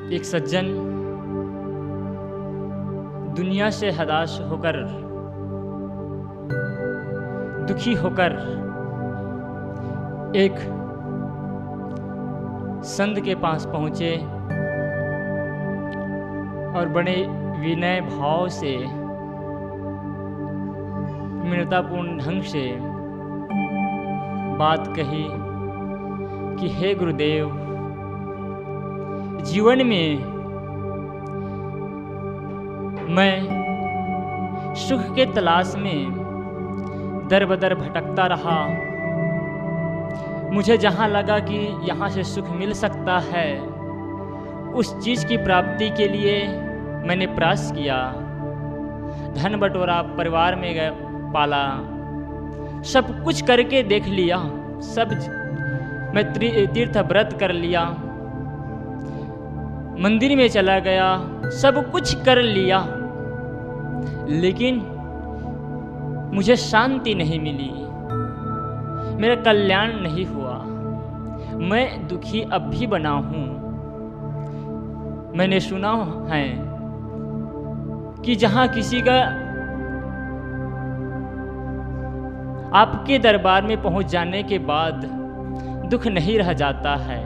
एक सज्जन दुनिया से हताश होकर, दुखी होकर एक संत के पास पहुँचे और बड़े विनय भाव से, विनम्रतापूर्ण ढंग से बात कही कि हे गुरुदेव, जीवन में मैं सुख के तलाश में दर बदर भटकता रहा। मुझे जहाँ लगा कि यहाँ से सुख मिल सकता है, उस चीज़ की प्राप्ति के लिए मैंने प्रयास किया। धन बटोरा, परिवार में पाला, सब कुछ करके देख लिया, सब मैं तीर्थ व्रत कर लिया, मंदिर में चला गया, सब कुछ कर लिया, लेकिन मुझे शांति नहीं मिली, मेरा कल्याण नहीं हुआ। मैं दुखी अब भी बना हूँ। मैंने सुना है कि जहाँ किसी का आपके दरबार में पहुँच जाने के बाद दुख नहीं रह जाता है,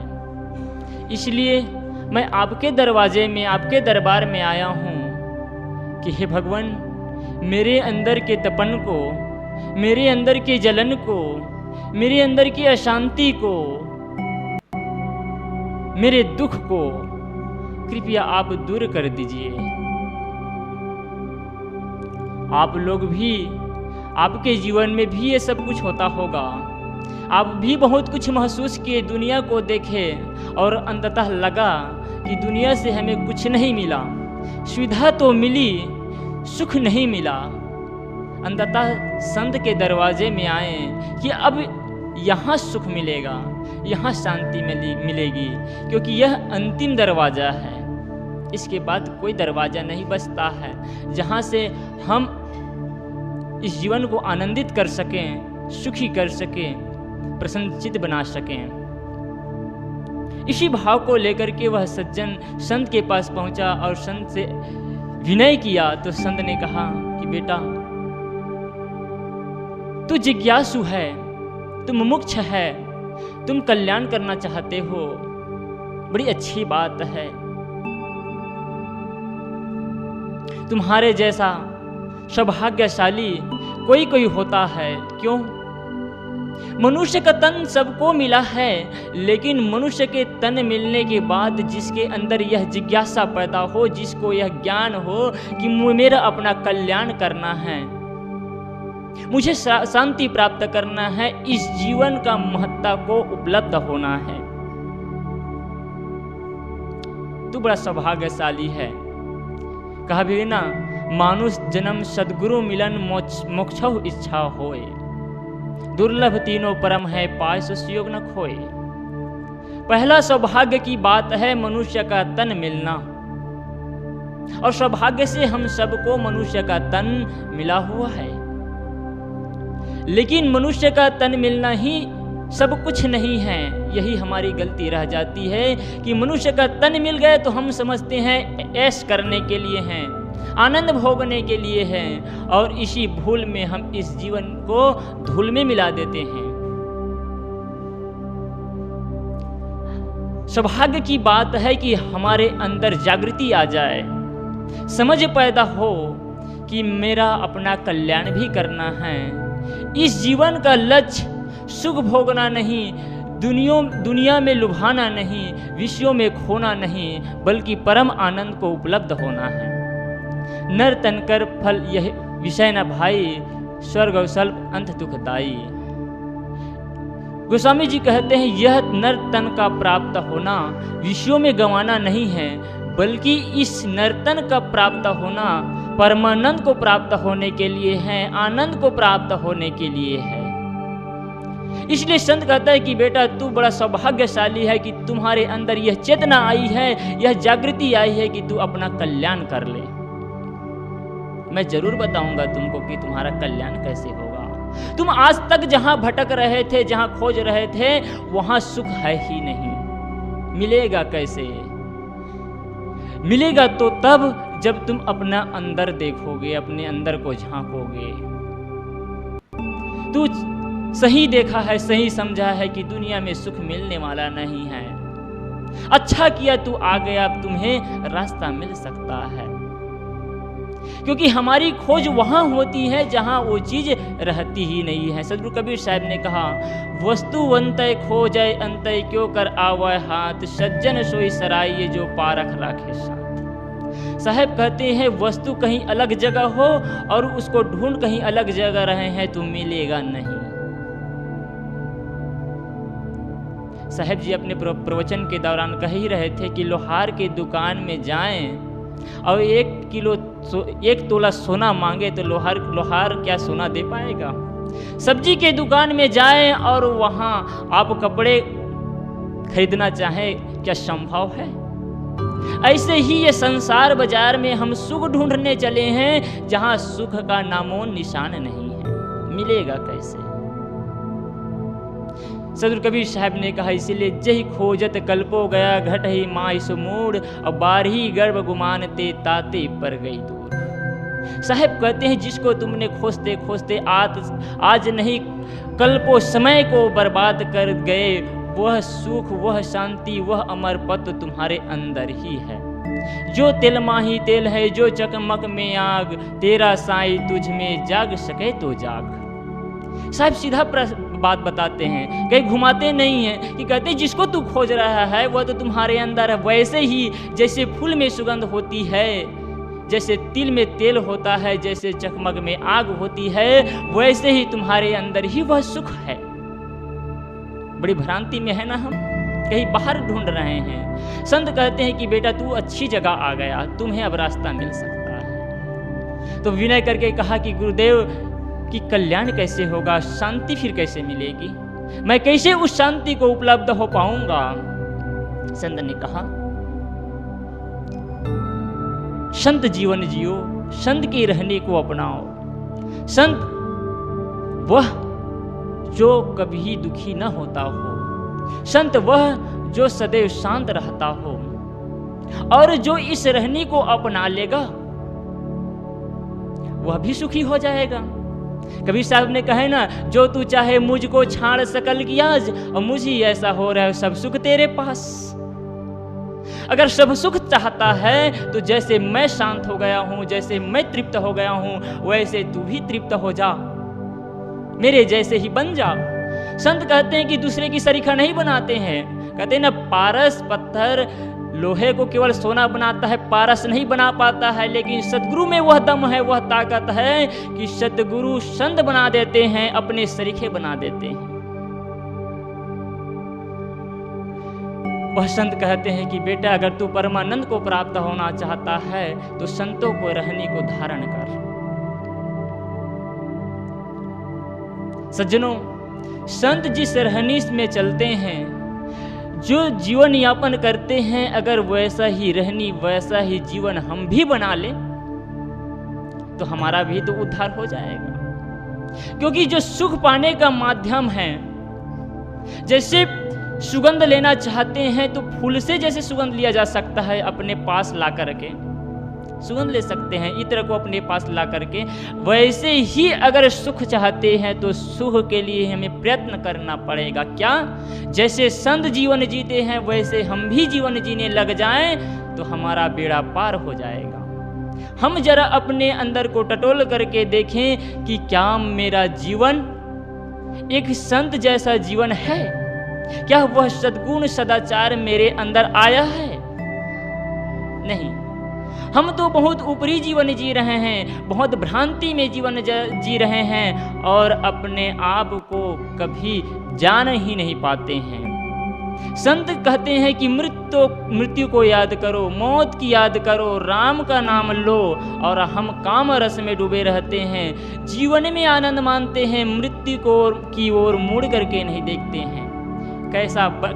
इसलिए मैं आपके दरवाजे में, आपके दरबार में आया हूँ कि हे भगवान, मेरे अंदर के तपन को, मेरे अंदर के जलन को, मेरे अंदर की अशांति को, मेरे दुख को कृपया आप दूर कर दीजिए। आप लोग भी, आपके जीवन में भी ये सब कुछ होता होगा। आप भी बहुत कुछ महसूस किए, दुनिया को देखे और अंततः लगा कि दुनिया से हमें कुछ नहीं मिला, सुविधा तो मिली, सुख नहीं मिला। अंततः संत के दरवाजे में आए कि अब यहाँ सुख मिलेगा, यहाँ शांति मिलेगी, क्योंकि यह अंतिम दरवाज़ा है। इसके बाद कोई दरवाज़ा नहीं बचता है जहाँ से हम इस जीवन को आनंदित कर सकें, सुखी कर सकें, प्रसन्नचित्त बना सकें। इसी भाव को लेकर के वह सज्जन संत के पास पहुंचा और संत से विनय किया। तो संत ने कहा कि बेटा, तू जिज्ञासु है, तुम मुमुक्ष है, तुम कल्याण करना चाहते हो, बड़ी अच्छी बात है। तुम्हारे जैसा सौभाग्यशाली कोई होता है। क्यों? मनुष्य का तन सबको मिला है, लेकिन मनुष्य के तन मिलने के बाद जिसके अंदर यह जिज्ञासा पैदा हो, जिसको यह ज्ञान हो कि मेरा अपना कल्याण करना है, मुझे शांति प्राप्त करना है, इस जीवन का महत्ता को उपलब्ध होना है, तू बड़ा सौभाग्यशाली है। कहा भी ना, मानुष जन्म सद्गुरु मिलन मोक्षौ इच्छा होए, दुर्लभ तीनों परम है, पाय सुयोग न खोए। पहला सौभाग्य की बात है मनुष्य का तन मिलना, और सौभाग्य से हम सबको मनुष्य का तन मिला हुआ है। लेकिन मनुष्य का तन मिलना ही सब कुछ नहीं है। यही हमारी गलती रह जाती है कि मनुष्य का तन मिल गए तो हम समझते हैं ऐश करने के लिए हैं, आनंद भोगने के लिए हैं, और इसी भूल में हम इस जीवन को धूल में मिला देते हैं। सौभाग्य की बात है कि हमारे अंदर जागृति आ जाए, समझ पैदा हो कि मेरा अपना कल्याण भी करना है। इस जीवन का लक्ष्य सुख भोगना नहीं, दुनिया में लुभाना नहीं, विषयों में खोना नहीं, बल्कि परम आनंद को उपलब्ध होना है। नर तन कर फल यह विषय न भाई, स्वर्ग स्वल्प अंत दुखदाई। गोस्वामी जी कहते हैं, यह नर तन का प्राप्त होना विषयों में गंवाना नहीं है, बल्कि इस नर्तन का प्राप्त होना परमानंद को प्राप्त होने के लिए है, आनंद को प्राप्त होने के लिए है। इसलिए संत कहता है कि बेटा, तू बड़ा सौभाग्यशाली है कि तुम्हारे अंदर यह चेतना आई है, यह जागृति आई है कि तू अपना कल्याण कर ले। मैं जरूर बताऊंगा तुमको कि तुम्हारा कल्याण कैसे होगा। तुम आज तक जहां भटक रहे थे, जहां खोज रहे थे, वहां सुख है ही नहीं, मिलेगा कैसे? मिलेगा तो तब जब तुम अपना अंदर देखोगे, अपने अंदर को झांकोगे। तू सही देखा है, सही समझा है कि दुनिया में सुख मिलने वाला नहीं है। अच्छा किया तू आ गया, अब तुम्हें रास्ता मिल सकता है। क्योंकि हमारी खोज वहां होती है जहां वो चीज रहती ही नहीं है। सदगुरु कबीर साहब ने कहा, वस्तुवंतय खोजय अंतय क्यों कर आवय हाथ, सज्जन सोई सराय जो पारख राखे साथ। साहब कहते हैं वस्तु कहीं अलग जगह हो और उसको ढूंढ कहीं अलग जगह रहे हैं तो मिलेगा नहीं। साहब जी अपने प्रवचन के दौरान कह ही रहे थे कि लोहार की दुकान में जाएं और 1 तोला सोना मांगे तो लोहार क्या सोना दे पाएगा। सब्जी के दुकान में जाएं और वहां आप कपड़े खरीदना चाहें, क्या संभव है? ऐसे ही ये संसार बाजार में हम सुख ढूंढने चले हैं जहां सुख का नामो निशान नहीं है, मिलेगा कैसे? सदगुरु कबीर साहब ने कहा, इसीलिए जही खोजत कल्पो गया, घट ही माई सुमूड और बारही गर्भ गुमानते ताते पर गई दूर। साहब कहते हैं जिसको तुमने खोजते खोजते आज नहीं कल्पों समय को बर्बाद कर गए, वह सुख, वह शांति, वह अमर पद तुम्हारे अंदर ही है। जो तेल माही तेल है, जो चकमक में आग, तेरा साई तुझ में जाग सके तो जाग। साहब सीधा बात बताते हैं, कहीं घुमाते नहीं हैं कि कहते जिसको तू खोज रहा है वह तो तुम्हारे अंदर है। वैसे ही जैसे फूल में सुगंध होती है, जैसे तिल में तेल होता है, जैसे चकमक में आग होती है, वैसे ही तुम्हारे अंदर ही वह सुख है। बड़ी भ्रांति में है ना, हम कहीं बाहर ढूंढ रहे हैं। संत कहते हैं कि बेटा तू अच्छी जगह आ गया, तुम्हें अब रास्ता मिल सकता है। तो विनय करके कहा कि गुरुदेव कि कल्याण कैसे होगा, शांति फिर कैसे मिलेगी, मैं कैसे उस शांति को उपलब्ध हो पाऊंगा? संत ने कहा, संत जीवन जियो, संत के रहने को अपनाओ। संत वह जो कभी दुखी न होता हो, संत वह जो सदैव शांत रहता हो, और जो इस रहने को अपना लेगा वह भी सुखी हो जाएगा। कबीर साहब ने कहे ना, जो तू चाहे मुझको छाड़ सकल की आज, और मुझे ऐसा हो रहा है सब सुख तेरे पास। अगर सब सुख चाहता है तो जैसे मैं शांत हो गया हूं, जैसे मैं तृप्त हो गया हूं, वैसे तू भी तृप्त हो जा, मेरे जैसे ही बन जा। संत कहते हैं कि दूसरे की सरीखा नहीं बनाते हैं। कहते हैं ना, पारस पत्थर लोहे को केवल सोना बनाता है, पारस नहीं बना पाता है। लेकिन सतगुरु में वह दम है, वह ताकत है कि सतगुरु संत बना देते हैं, अपने सरीखे बना देते हैं। वह संत कहते हैं कि बेटा अगर तू परमानंद को प्राप्त होना चाहता है तो संतों को रहने को धारण कर। सज्जनों, संत जिस रहनी में चलते हैं, जो जीवन यापन करते हैं, अगर वैसा ही रहनी, वैसा ही जीवन हम भी बना लें तो हमारा भी तो उद्धार हो जाएगा। क्योंकि जो सुख पाने का माध्यम है, जैसे सुगंध लेना चाहते हैं तो फूल से जैसे सुगंध लिया जा सकता है, अपने पास ला करके सुगंध ले सकते हैं, इत्र को अपने पास ला करके, वैसे ही अगर सुख चाहते हैं तो सुख के लिए हमें प्रयत्न करना पड़ेगा। क्या? जैसे संत जीवन जीते हैं वैसे हम भी जीवन जीने लग जाएं तो हमारा बेड़ा पार हो जाएगा। हम जरा अपने अंदर को टटोल करके देखें कि क्या मेरा जीवन एक संत जैसा जीवन है? क्या वह सद्गुण सदाचार मेरे अंदर आया है? नहीं, हम तो बहुत ऊपरी जीवन जी रहे हैं, बहुत भ्रांति में जीवन जी रहे हैं और अपने आप को कभी जान ही नहीं पाते हैं। संत कहते हैं कि मृत्यु को याद करो, मौत की याद करो, राम का नाम लो, और हम काम रस में डूबे रहते हैं, जीवन में आनंद मानते हैं, मृत्यु की ओर मुड़ करके नहीं देखते हैं।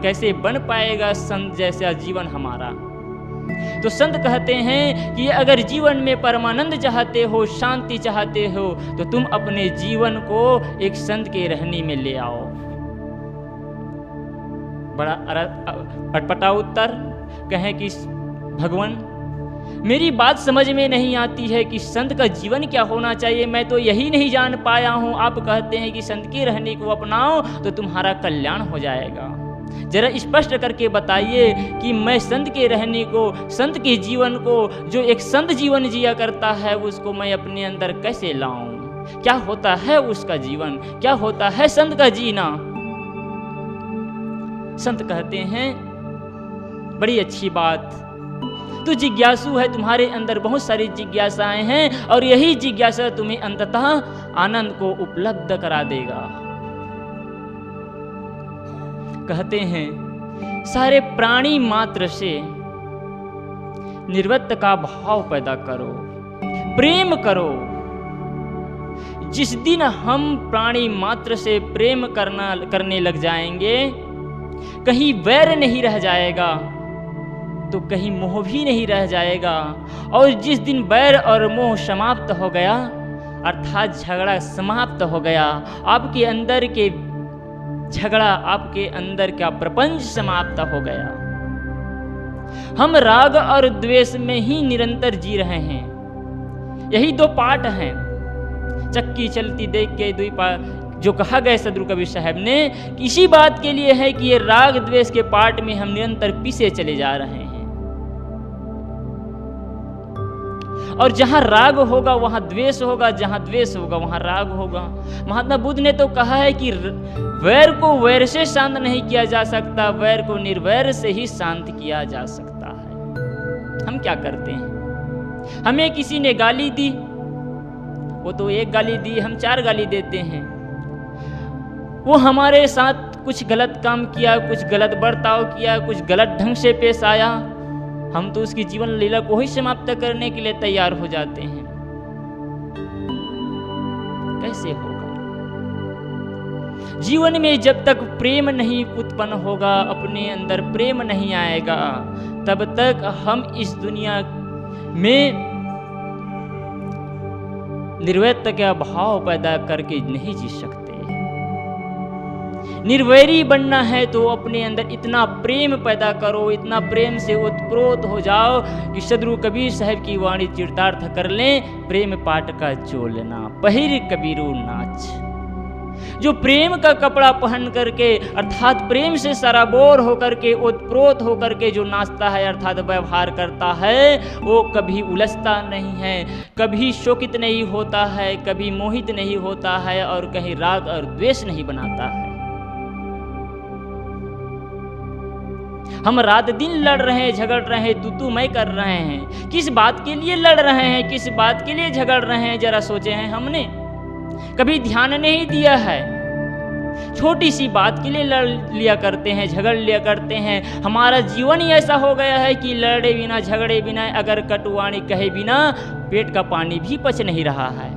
कैसे बन पाएगा संत जैसा जीवन हमारा? तो संत कहते हैं कि अगर जीवन में परमानंद चाहते हो, शांति चाहते हो, तो तुम अपने जीवन को एक संत के रहने में ले आओ। बड़ा अटपटा उत्तर कहें कि भगवान मेरी बात समझ में नहीं आती है कि संत का जीवन क्या होना चाहिए, मैं तो यही नहीं जान पाया हूँ। आप कहते हैं कि संत के रहने को अपनाओ तो तुम्हारा कल्याण हो जाएगा। जरा स्पष्ट करके बताइए कि मैं संत के रहने को, संत के जीवन को, जो एक संत जीवन जिया करता है, उसको मैं अपने अंदर कैसे लाऊं? क्या होता है उसका जीवन, क्या होता है संत का जीना? संत कहते हैं बड़ी अच्छी बात, तू जिज्ञासु है, तुम्हारे अंदर बहुत सारी जिज्ञासाएं हैं और यही जिज्ञासा तुम्हें अंततः आनंद को उपलब्ध करा देगा। कहते हैं सारे प्राणी मात्र से निर्वृत्त का भाव पैदा करो, प्रेम करो। जिस दिन हम प्राणी मात्र से प्रेम करने लग जाएंगे, कहीं वैर नहीं रह जाएगा तो कहीं मोह भी नहीं रह जाएगा। और जिस दिन वैर और मोह समाप्त हो गया, अर्थात झगड़ा समाप्त हो गया, आपके अंदर के झगड़ा, आपके अंदर का प्रपंच समाप्त हो गया। हम राग और द्वेष में ही निरंतर जी रहे हैं। यही दो पाठ हैं, चक्की चलती देख के दुई पाठ, जो कहा गया सदगुरु कबीर साहब ने, इसी बात के लिए है कि ये राग द्वेष के पाठ में हम निरंतर पीछे चले जा रहे हैं। और जहां राग होगा वहां द्वेष होगा, जहां द्वेष होगा वहां राग होगा। महात्मा बुद्ध ने तो कहा है कि वैर को वैर से शांत नहीं किया जा सकता, वैर को निर्वैर से ही शांत किया जा सकता है। हम क्या करते हैं? हमें किसी ने गाली दी, वो तो एक गाली दी, हम 4 गाली देते हैं। वो हमारे साथ कुछ गलत काम किया, कुछ गलत बर्ताव किया, कुछ गलत ढंग से पेश आया, हम तो उसकी जीवन लीला को ही समाप्त करने के लिए तैयार हो जाते हैं। कैसे होगा? जीवन में जब तक प्रेम नहीं उत्पन्न होगा, अपने अंदर प्रेम नहीं आएगा, तब तक हम इस दुनिया में निर्वैर का भाव पैदा करके नहीं जी सकते। निर्वैरी बनना है तो अपने अंदर इतना प्रेम पैदा करो, इतना प्रेम से उत्प्रोत हो जाओ कि सदगुरु कबीर साहब की वाणी चरितार्थ कर लें, प्रेम पाट का चोलना पहिर कबीरू नाच। जो प्रेम का कपड़ा पहन करके, अर्थात प्रेम से सराबोर होकर के, उत्प्रोत होकर के जो नाचता है, अर्थात व्यवहार करता है, वो कभी उलझता नहीं है, कभी शोकित नहीं होता है, कभी मोहित नहीं होता है और कहीं राग और द्वेष नहीं बनाता है। हम रात दिन लड़ रहे हैं, झगड़ रहे हैं, तू मैं कर रहे हैं। किस बात के लिए लड़ रहे हैं, किस बात के लिए झगड़ रहे हैं, जरा सोचे हैं हमने? कभी ध्यान नहीं दिया है। छोटी सी बात के लिए लड़ लिया करते हैं, झगड़ लिया करते हैं। हमारा जीवन ही ऐसा हो गया है कि लड़े बिना, झगड़े बिना, अगर कटुवाणी कहे बिना पेट का पानी भी पच नहीं रहा है।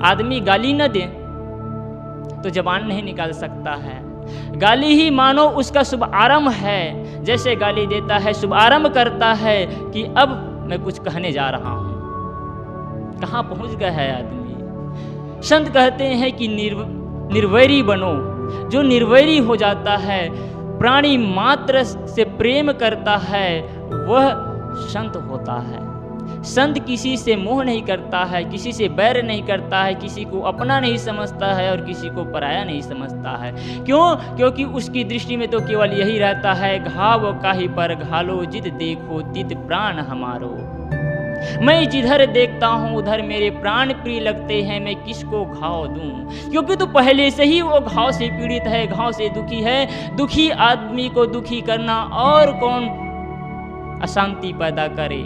आदमी गाली न दे तो जबान नहीं निकाल सकता है। गाली ही मानो उसका शुभ आरंभ है। जैसे गाली देता है, शुभ आरंभ करता है कि अब मैं कुछ कहने जा रहा हूं। कहां पहुंच गया है आदमी? संत कहते हैं कि निर्वैरी बनो। जो निर्वैरी हो जाता है, प्राणी मात्र से प्रेम करता है, वह संत होता है। संत किसी से मोह नहीं करता है, किसी से बैर नहीं करता है, किसी को अपना नहीं समझता है और किसी को पराया नहीं समझता है। क्यों? क्योंकि उसकी दृष्टि में तो केवल यही रहता है, घाव काहि पर घालो, जित देखो तित प्राण हमारो। मैं जिधर देखता हूँ उधर मेरे प्राण प्रिय लगते हैं, मैं किसको घाव दूं? क्योंकि तो पहले से ही वो घाव से पीड़ित है, घाव से दुखी है। दुखी आदमी को दुखी करना और कौन अशांति पैदा करे?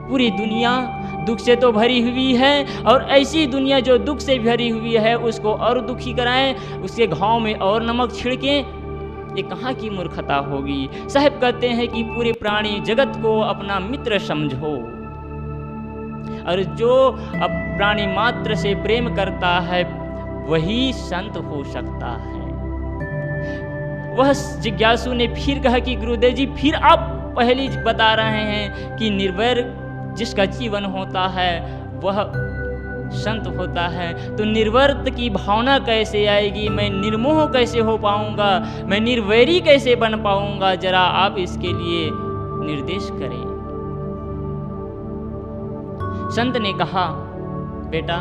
पूरी दुनिया दुख से तो भरी हुई है, और ऐसी दुनिया जो दुख से भरी हुई है उसको और दुखी कराएं, उसके घाव में और नमक छिड़कें, ये कहाँ की मूर्खता होगी? साहब कहते हैं कि पूरे प्राणी जगत को अपना मित्र समझो, और जो अब प्राणी मात्र से प्रेम करता है वही संत हो सकता है। वह जिज्ञासु ने फिर कहा कि गुरुदेव जी, फिर आप पहले बता रहे हैं कि निर्वैर जिसका जीवन होता है वह संत होता है, तो निर्वर्त की भावना कैसे आएगी? मैं निर्मोह कैसे हो पाऊंगा? मैं निर्वैरी कैसे बन पाऊंगा? जरा आप इसके लिए निर्देश करें। संत ने कहा, बेटा,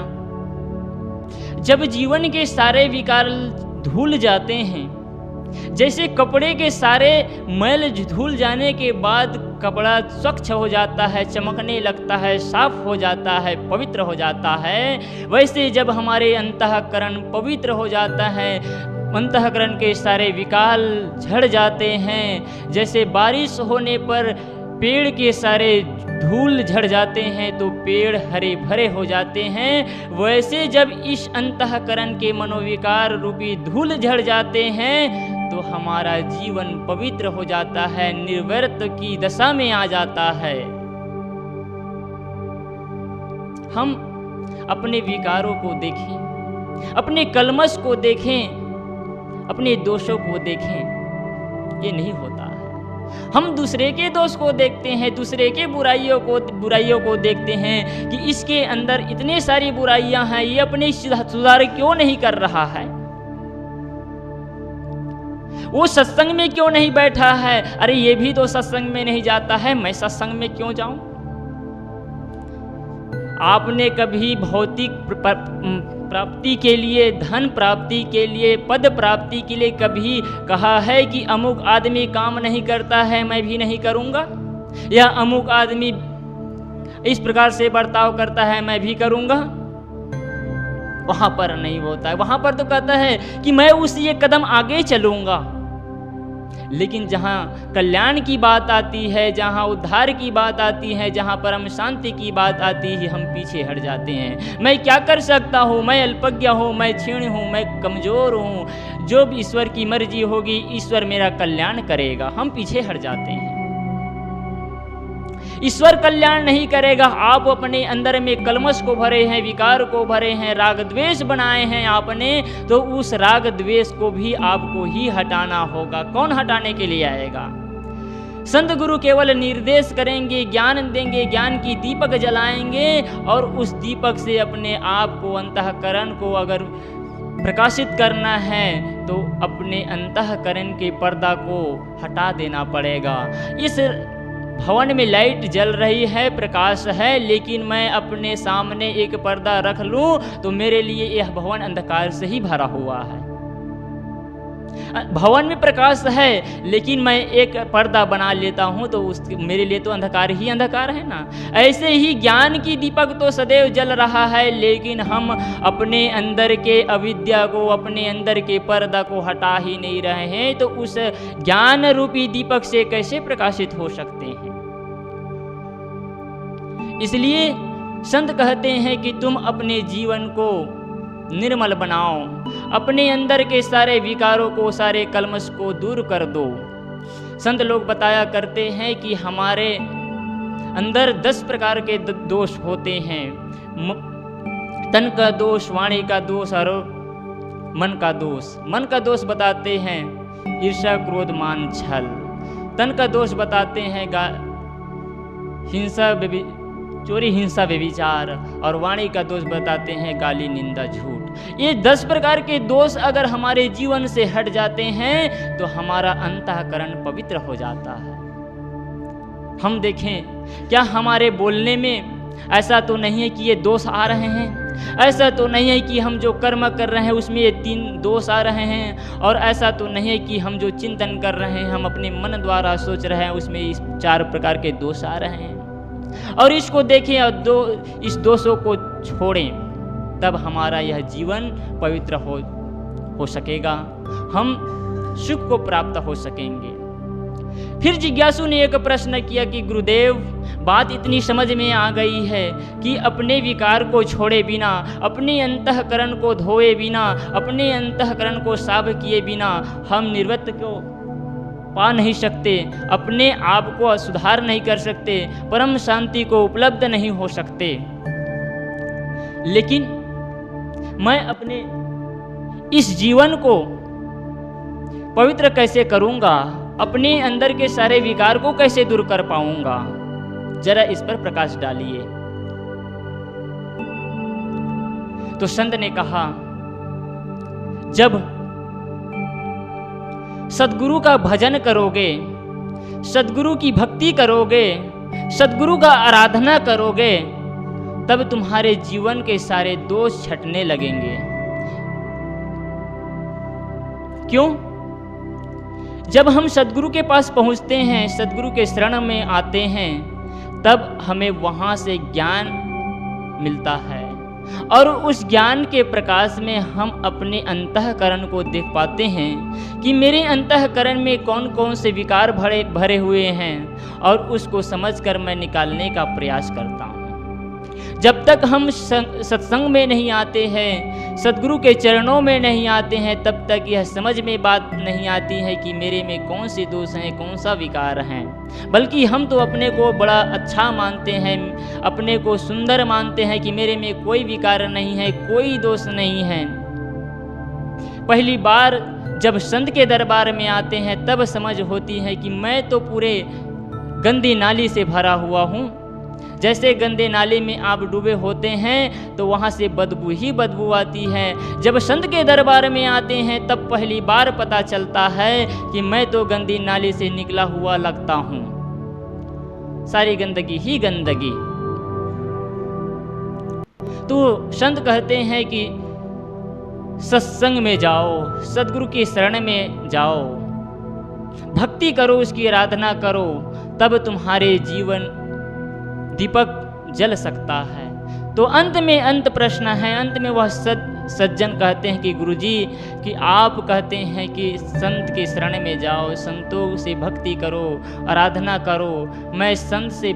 जब जीवन के सारे विकार धुल जाते हैं, जैसे कपड़े के सारे मैल धुल जाने के बाद कपड़ा स्वच्छ हो जाता है, चमकने लगता है, साफ हो जाता है, पवित्र हो जाता है, वैसे जब हमारे अंतःकरण पवित्र हो जाता है, अंतःकरण के सारे विकार झड़ जाते हैं, जैसे बारिश होने पर पेड़ के सारे धूल झड़ जाते हैं तो पेड़ हरे भरे हो जाते हैं, वैसे जब इस अंतःकरण के मनोविकार रूपी धूल झड़ जाते हैं तो हमारा जीवन पवित्र हो जाता है, निर्व्यर्थ की दशा में आ जाता है। हम अपने विकारों को देखें, अपने कलमश को देखें, अपने दोषों को देखें, ये नहीं होता है। हम दूसरे के दोष को देखते हैं, दूसरे के बुराइयों को देखते हैं कि इसके अंदर इतने सारी बुराइयां हैं, ये अपने सुधार क्यों नहीं कर रहा है, वो सत्संग में क्यों नहीं बैठा है, अरे ये भी तो सत्संग में नहीं जाता है, मैं सत्संग में क्यों जाऊं। आपने कभी भौतिक प्राप्ति के लिए, धन प्राप्ति के लिए, पद प्राप्ति के लिए कभी कहा है कि अमुक आदमी काम नहीं करता है, मैं भी नहीं करूंगा, या अमुक आदमी इस प्रकार से बर्ताव करता है, मैं भी करूंगा। वहां पर नहीं होता है, वहां पर तो कहता है कि मैं उससे एक कदम आगे चलूंगा। लेकिन जहाँ कल्याण की बात आती है, जहाँ उद्धार की बात आती है, जहाँ परम शांति की बात आती है, हम पीछे हट जाते हैं। मैं क्या कर सकता हूँ, मैं अल्पज्ञ हूँ, मैं क्षीण हूँ, मैं कमज़ोर हूँ, जो भी ईश्वर की मर्जी होगी, ईश्वर मेरा कल्याण करेगा, हम पीछे हट जाते हैं। ईश्वर कल्याण नहीं करेगा। आप अपने अंदर में कलमश को भरे हैं, विकार को भरे हैं, राग द्वेष बनाए हैं आपने, तो उस राग द्वेष को भी आपको ही हटाना होगा। कौन हटाने के लिए आएगा? संत गुरु केवल निर्देश करेंगे, ज्ञान देंगे, ज्ञान की दीपक जलाएंगे, और उस दीपक से अपने आप को, अंतःकरण को अगर प्रकाशित करना है तो अपने अंतःकरण के पर्दा को हटा देना पड़ेगा। इस भवन में लाइट जल रही है, प्रकाश है, लेकिन मैं अपने सामने एक पर्दा रख लूं तो मेरे लिए यह भवन अंधकार से ही भरा हुआ है। भवन में प्रकाश है, लेकिन मैं एक पर्दा बना लेता हूं तो मेरे लिए तो अंधकार ही अंधकार है ना। ऐसे ही ज्ञान की दीपक तो सदैव जल रहा है, लेकिन हम अपने अंदर के अविद्या को, अपने अंदर के पर्दा को हटा ही नहीं रहे हैं, तो उस ज्ञान रूपी दीपक से कैसे प्रकाशित हो सकते हैं। इसलिए संत कहते हैं कि तुम अपने जीवन को निर्मल बनाओ, अपने अंदर के सारे विकारों को, सारे कलमश को दूर कर दो। संत लोग बताया करते हैं कि हमारे अंदर 10 प्रकार के दोष होते हैं। तन का दोष, वाणी का दोष और मन का दोष। मन का दोष बताते हैं ईर्ष्या, क्रोध, मान, छल। तन का दोष बताते हैं हिंसा, चोरी, हिंसा, व्यभिचार, और वाणी का दोष बताते हैं गाली, निंदा, झूठ। ये 10 प्रकार के दोष अगर हमारे जीवन से हट जाते हैं तो हमारा अंतःकरण पवित्र हो जाता है। हम देखें, क्या हमारे बोलने में ऐसा तो नहीं है कि ये दोष आ रहे हैं, ऐसा तो नहीं है कि हम जो कर्म कर रहे हैं उसमें ये 3 दोष आ रहे हैं, और ऐसा तो नहीं है कि हम जो चिंतन कर रहे हैं, हम अपने मन द्वारा सोच रहे हैं, उसमें इस 4 प्रकार के दोष आ रहे हैं। और इसको देखें और इस दोषों को छोड़ें, तब हमारा यह जीवन पवित्र हो सकेगा, हम सुख को प्राप्त हो सकेंगे। फिर जिज्ञासु ने एक प्रश्न किया कि गुरुदेव, बात इतनी समझ में आ गई है कि अपने विकार को छोड़े बिना, अपने अंतःकरण को धोए बिना, अपने अंतःकरण को साफ किए बिना हम निर्वृत्त को पा नहीं सकते, अपने आप को सुधार नहीं कर सकते, परम शांति को उपलब्ध नहीं हो सकते। लेकिन मैं अपने इस जीवन को पवित्र कैसे करूंगा, अपने अंदर के सारे विकार को कैसे दूर कर पाऊंगा, जरा इस पर प्रकाश डालिए। तो संत ने कहा, जब सद्गुरु का भजन करोगे, सद्गुरु की भक्ति करोगे, सद्गुरु का आराधना करोगे, तब तुम्हारे जीवन के सारे दोष छटने लगेंगे। क्यों? जब हम सद्गुरु के पास पहुंचते हैं, सद्गुरु के शरण में आते हैं, तब हमें वहां से ज्ञान मिलता है और उस ज्ञान के प्रकाश में हम अपने अंतःकरण को देख पाते हैं कि मेरे अंतःकरण में कौन कौन से विकार भरे हुए हैं, और उसको समझकर मैं निकालने का प्रयास करता हूँ। जब तक हम सत्संग में नहीं आते हैं, सद्गुरु के चरणों में नहीं आते हैं, तब तक यह समझ में बात नहीं आती है कि मेरे में कौन से दोष हैं, कौन सा विकार हैं। बल्कि हम तो अपने को बड़ा अच्छा मानते हैं, अपने को सुंदर मानते हैं कि मेरे में कोई विकार नहीं है, कोई दोष नहीं है। पहली बार जब संत के दरबार में आते हैं, तब समझ होती है कि मैं तो पूरे गंदी नाली से भरा हुआ हूँ। जैसे गंदे नाले में आप डूबे होते हैं तो वहाँ से बदबू ही बदबू आती है। जब संत के दरबार में आते हैं तब पहली बार पता चलता है कि मैं तो गंदी नाली से निकला हुआ लगता हूँ, सारी गंदगी ही गंदगी। तो संत कहते हैं कि सत्संग में जाओ, सद्गुरु की शरण में जाओ, भक्ति करो, उसकी आराधना करो, तब तुम्हारे जीवन दीपक जल सकता है। तो अंत में अंत प्रश्न है, अंत में वह सज्जन कहते हैं कि गुरुजी कि आप कहते हैं कि संत के शरण में जाओ, संतों से भक्ति करो, आराधना करो, मैं संत से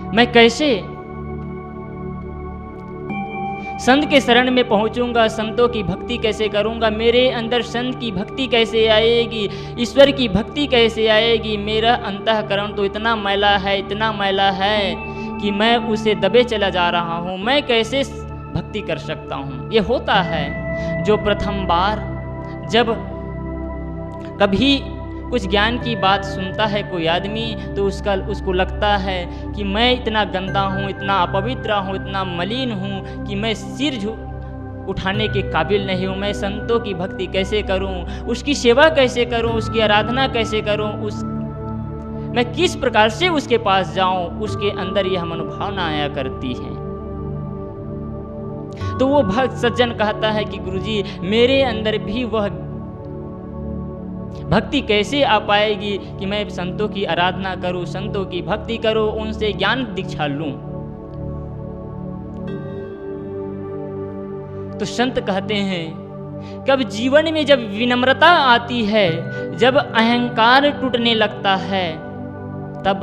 मैं कैसे संत के शरण में पहुंचूंगा, संतों की भक्ति कैसे करूंगा, मेरे अंदर संत की भक्ति कैसे आएगी, ईश्वर की भक्ति कैसे आएगी। मेरा अंतःकरण तो इतना मैला है, इतना मैला है कि मैं उसे दबे चला जा रहा हूं, मैं कैसे भक्ति कर सकता हूं। ये होता है जो प्रथम बार जब कभी कुछ ज्ञान की बात सुनता है कोई आदमी, तो उसको लगता है कि मैं इतना गंदा हूँ, इतना अपवित्र हूँ, इतना मलिन हूँ कि मैं सिर उठाने के काबिल नहीं हूँ। मैं संतों की भक्ति कैसे करूँ, उसकी सेवा कैसे करूँ, उसकी आराधना कैसे करूँ, मैं किस प्रकार से उसके पास जाऊँ। उसके अंदर यह मनोभावना आया करती है। तो वो भक्त सज्जन कहता है कि गुरुजी मेरे अंदर भी वह भक्ति कैसे आ पाएगी कि मैं संतों की आराधना करूं, संतों की भक्ति करूं, उनसे ज्ञान दीक्षा लूं। तो संत कहते हैं कब जीवन में जब विनम्रता आती है, जब अहंकार टूटने लगता है, तब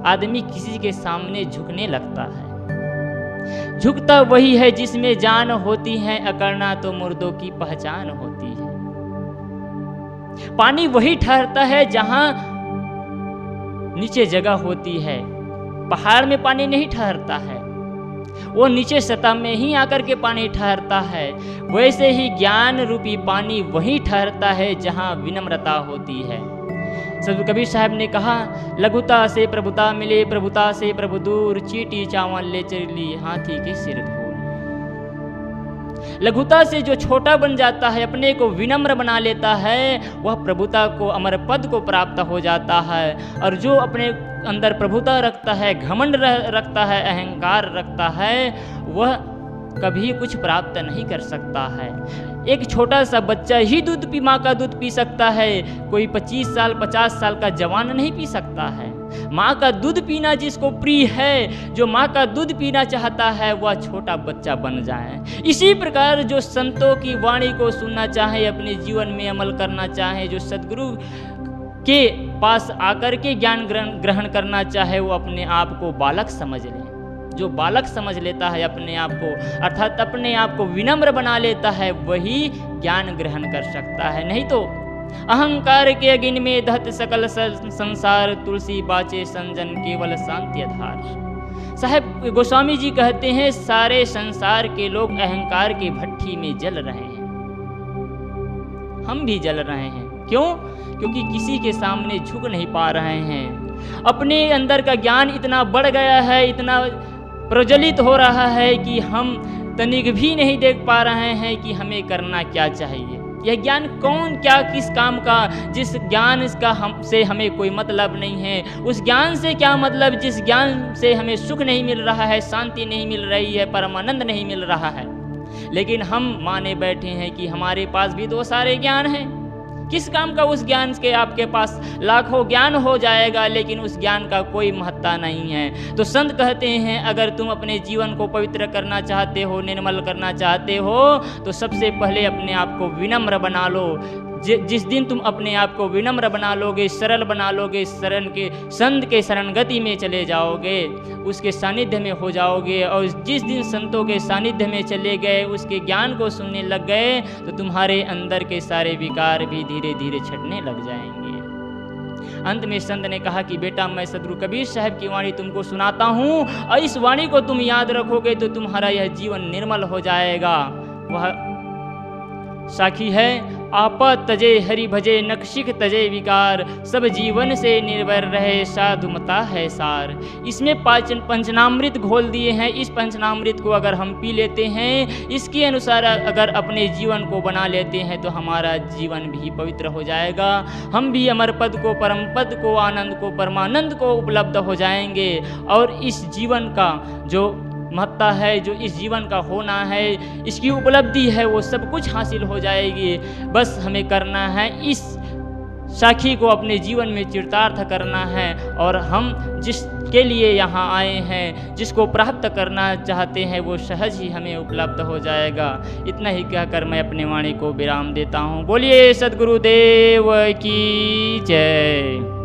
आदमी किसी के सामने झुकने लगता है। झुकता वही है जिसमें जान होती है, अकड़ना तो मुर्दों की पहचान होती है। पानी वही ठहरता है जहां नीचे जगह होती है। पहाड़ में पानी नहीं ठहरता है, वो नीचे सतह में ही आकर के पानी ठहरता है। वैसे ही ज्ञान रूपी पानी वही ठहरता है जहां विनम्रता होती है। संत कबीर साहब ने कहा, लघुता से प्रभुता मिले, प्रभुता से प्रभु दूर, चींटी चावल ले चली हाथी के सिर धूल। लघुता से जो छोटा बन जाता है, अपने को विनम्र बना लेता है, वह प्रभुता को, अमर पद को प्राप्त हो जाता है। और जो अपने अंदर प्रभुता रखता है, घमंड रखता है, अहंकार रखता है, वह कभी कुछ प्राप्त नहीं कर सकता है। एक छोटा सा बच्चा ही माँ का दूध पी सकता है, कोई 25 साल 50 साल का जवान नहीं पी सकता है। माँ का दूध पीना जिसको प्रिय है, जो माँ का दूध पीना चाहता है, वह छोटा बच्चा बन जाए। इसी प्रकार जो संतों की वाणी को सुनना चाहे, अपने जीवन में अमल करना चाहे, जो सद्गुरु के पास आकर के ज्ञान ग्रहण करना चाहे, वो अपने आप को बालक समझ ले। जो बालक समझ लेता है अपने आप को, अर्थात अपने आप को विनम्र बना लेता है, वही ज्ञान ग्रहण कर सकता है। नहीं तो अहंकार के अगिन में दहत सकल संसार, तुलसी बाचे संजन केवल शांति आधार। साहब गोस्वामी जी कहते हैं, सारे संसार के लोग अहंकार की भट्ठी में जल रहे हैं, हम भी जल रहे हैं। क्यों? क्योंकि किसी के सामने झुक नहीं पा रहे हैं। अपने अंदर का ज्ञान इतना बढ़ गया है, इतना प्रज्वलित हो रहा है कि हम तनिक भी नहीं देख पा रहे हैं कि हमें करना क्या चाहिए। यह ज्ञान कौन क्या किस काम का, जिस ज्ञान का हमसे हमें कोई मतलब नहीं है। उस ज्ञान से क्या मतलब जिस ज्ञान से हमें सुख नहीं मिल रहा है, शांति नहीं मिल रही है, परमानंद नहीं मिल रहा है। लेकिन हम माने बैठे हैं कि हमारे पास भी तो सारे ज्ञान हैं। किस काम का उस ज्ञान के? आपके पास लाखों ज्ञान हो जाएगा लेकिन उस ज्ञान का कोई महत्ता नहीं है। तो संत कहते हैं अगर तुम अपने जीवन को पवित्र करना चाहते हो, निर्मल करना चाहते हो, तो सबसे पहले अपने आप को विनम्र बना लो। जिस दिन तुम अपने आप को विनम्र बना लोगे, सरल बना लोगे, संत के शरणगति में चले जाओगे, उसके सानिध्य में हो जाओगे, और जिस दिन संतों के सानिध्य में चले गए, उसके ज्ञान को सुनने लग गए, तो तुम्हारे अंदर के सारे विकार भी धीरे धीरे छटने लग जाएंगे। अंत में संत ने कहा कि बेटा मैं सदगुरु कबीर साहब की वाणी तुमको सुनाता हूँ, और इस वाणी को तुम याद रखोगे तो तुम्हारा यह जीवन निर्मल हो जाएगा। वह साखी है, आपत तजे हरि भजे, नक्शिक तजे विकार, सब जीवन से निर्भर रहे, साधुमता है सार। इसमें पंचनामृत घोल दिए हैं। इस पंचनामृत को अगर हम पी लेते हैं, इसके अनुसार अगर अपने जीवन को बना लेते हैं, तो हमारा जीवन भी पवित्र हो जाएगा। हम भी अमर पद को, परम पद को, आनंद को, परमानंद को उपलब्ध हो जाएंगे। और इस जीवन का जो महत्ता है, जो इस जीवन का होना है, इसकी उपलब्धि है, वो सब कुछ हासिल हो जाएगी। बस हमें करना है, इस साखी को अपने जीवन में चरितार्थ करना है, और हम जिसके लिए यहाँ आए हैं, जिसको प्राप्त करना चाहते हैं, वो सहज ही हमें उपलब्ध हो जाएगा। इतना ही कहकर मैं अपने वाणी को विराम देता हूँ। बोलिए सद्गुरुदेव की जय।